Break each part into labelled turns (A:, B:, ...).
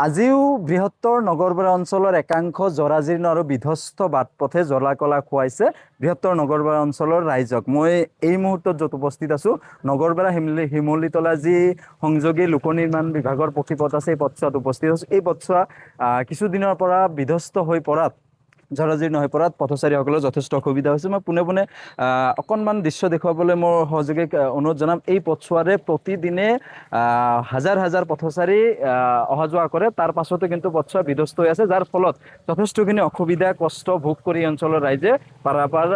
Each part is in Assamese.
A: আজিও বৃহত্তৰ নগৰবেৰা অঞ্চলৰ একাংশ জৰাজীৰ্ণ আৰু বিধ্বস্ত বাটপথে জ্বলা-কলা খুৱাইছে বৃহত্তৰ নগৰবেৰা অঞ্চলৰ ৰাইজক। মই এই মুহূৰ্তত য'ত উপস্থিত আছোঁ, নগৰবেৰা শিমলীতলা যি সংযোগী লোক নিৰ্মাণ বিভাগৰ পথিপথ আছে, এই পথছোৱাত উপস্থিত আছোঁ। এই পথছোৱা কিছুদিনৰ পৰা বিধ্বস্ত হৈ পৰাত, জৰাজীৰ্ণ হৈ পৰাত পথচাৰীসকলৰ যথেষ্ট অসুবিধা হৈছে। মই পোনে পোনে অকণমান দৃশ্য দেখুৱাবলৈ মোৰ সহযোগীক অনুৰোধ জনাম। এই পথছোৱাৰে প্ৰতিদিনে হাজাৰ হাজাৰ পথচাৰী অহা যোৱা কৰে, তাৰ পাছতো কিন্তু পথছোৱা বিধ্বস্ত হৈ আছে, যাৰ ফলত যথেষ্টখিনি অসুবিধা কষ্ট ভোগ কৰি এই অঞ্চলৰ ৰাইজে পাৰাপাৰ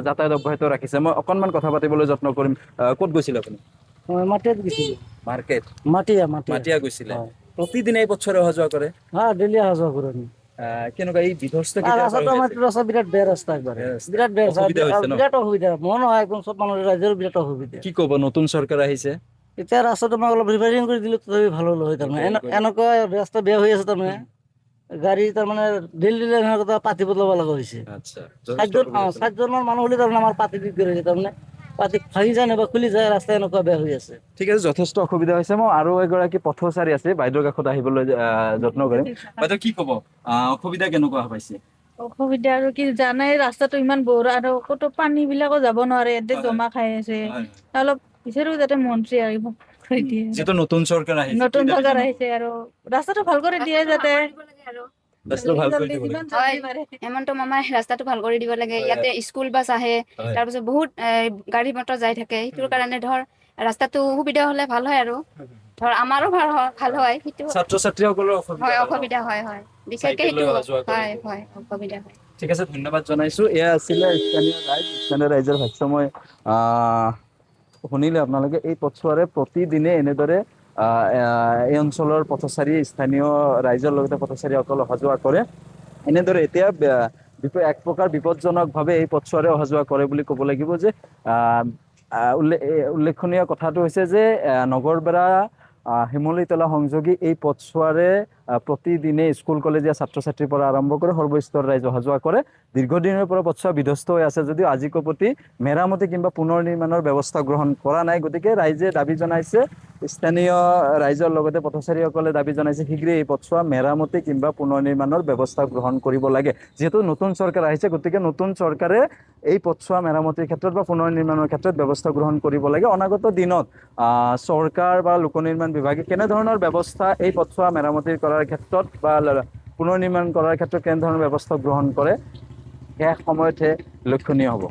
A: যাতায়াত অব্যাহত ৰাখিছে। মই অকণমান কথা পাতিবলৈ যত্ন কৰিম। ক'ত গৈছিল আপুনি?
B: মই মাটিয়াত গৈছিলোঁ।
A: মাৰ্কেট?
B: মাটিয়া
A: মাটিয়া গৈছিলে? প্ৰতিদিনে এই পথছোৱাৰে অহা যোৱা কৰে?
B: ডেইলি অহা যোৱা কৰোঁ আমি।
A: কেনেকুৱা এই বিধ্বস্ত
B: ৰাস্তাটো আমাৰ ৰাস্তা বিৰাট বেয়া ৰাস্তা, একবাৰে বিৰাট বেয়া ৰাস্তা, বিৰাট অসুবিধা। মই নহয়, একদম চব মানুহৰ ৰাইজৰ বিৰাট অসুবিধা।
A: কি ক'ব, নতুন চৰকাৰ আহিছে,
B: এতিয়া ৰাস্তাটো মই অলপ ৰিপেয়াৰিং কৰি দিলোঁ, তথাপি ভাল হ'ল হয়। তাৰমানে এনেকুৱা ৰাস্তা বেয়া হৈ আছে, তাৰমানে গাড়ী তাৰমানে ডেইলি এনেকুৱা পাতি বদলাব লগা হৈছে। 60জনৰ মানুহ হ'লে তাৰমানে আমাৰ পাতি দিগদাৰ হৈছে, তাৰমানে পাতি ভাঙি যায় নাইবা খুলি যায়, ৰাস্তা এনেকুৱা বেয়া হৈ আছে।
A: ঠিক আছে, যথেষ্ট অসুবিধা হৈছে। মই আৰু এগৰাকী পথচাৰী আছে, বাইদেউৰ কাষত আহিবলৈ যত্ন কৰিম। বাইদেউ কি ক'ব, অসুবিধা কেনেকুৱা পাইছে?
C: অসুবিধা আৰু কি জানাই, ৰাস্তাটো ইমান বহল আৰু ক'তো পানী বিলাকো যাব নোৱাৰে, ইয়াতে জমা খাই আছে। অলপ বিচাৰো যাতে মন্ত্ৰী আহিব,
A: যিহেতু নতুন চৰকাৰ আহিছে,
C: নতুন চৰকাৰ আহিছে আৰু ৰাস্তাটো ভাল কৰি দিয়ে যাতে।
D: হেমন্ত মামাই ৰাস্তাটো ভাল কৰি দিব লাগে। ইয়াতে স্কুল বাছ আহে, তাৰপিছত বহুত গাড়ী মটৰ যাই থাকে, সেইটোৰ কাৰণে ধৰ ৰাস্তাটো সুবিধা হলে ভাল হয় আৰু ধৰ আমাৰো ভাল হয়। সেইটো
A: ছাত্ৰ ছাত্ৰীসকলৰ
D: অসুবিধা হয়, বিশেষকে সেইটো হয় অসুবিধা হয়।
A: ঠিক আছে, ধন্যবাদ জনাইছো। এয়া আছিলে স্থানীয় ৰাইজৰ ভাষ্য। মই শুনিলে আপোনালোকে, এই পথছোৱাৰে প্ৰতিদিনে এনেদৰে এই অঞ্চলৰ পথচাৰী, স্থানীয় ৰাইজৰ লগতে পথচাৰীসকল অহা যোৱা কৰে। এনেদৰে এতিয়া এক প্ৰকাৰ বিপদজনকভাৱে এই পথছোৱাৰে অহা যোৱা কৰে বুলি ক'ব লাগিব। যে উল্লেখনীয় কথাটো হৈছে যে নগৰবেৰা শিমলীতলা সংযোগী এই পথছোৱাৰে প্ৰতিদিনে স্কুল কলেজীয়া ছাত্ৰ ছাত্ৰীৰ পৰা আৰম্ভ কৰি সৰ্বস্তৰ ৰাইজ অহা যোৱা কৰে। দীৰ্ঘদিনৰ পৰা পথছোৱা বিধ্বস্ত হৈ আছে যদিও আজিকো প্ৰতি মেৰামতি কিংবা পুনৰ নিৰ্মাণৰ ব্যৱস্থা গ্ৰহণ কৰা নাই। গতিকে ৰাইজে দাবী জনাইছে, স্থানীয় ৰাইজৰ লগতে পথচাৰীসকলে দাবী জনাইছে, শীঘ্ৰে এই পথছোৱা মেৰামতি কিংবা পুনৰ নিৰ্মাণৰ ব্যৱস্থা গ্ৰহণ কৰিব লাগে। যিহেতু নতুন চৰকাৰ আহিছে, গতিকে নতুন চৰকাৰে এই পথছোৱা মেৰামতিৰ ক্ষেত্ৰত বা পুনৰ নিৰ্মাণৰ ক্ষেত্ৰত ব্যৱস্থা গ্ৰহণ কৰিব লাগে। অনাগত দিনত চৰকাৰ বা লোক নিৰ্মাণ বিভাগে কেনেধৰণৰ ব্যৱস্থা এই পথছোৱা মেৰামতি কৰাৰ ক্ষেত্ৰত বা পুনৰ নিৰ্মাণ কৰাৰ ক্ষেত্ৰত কেনেধৰণৰ ব্যৱস্থা গ্ৰহণ কৰে, সেয়া সময়তহে লক্ষণীয় হ'ব।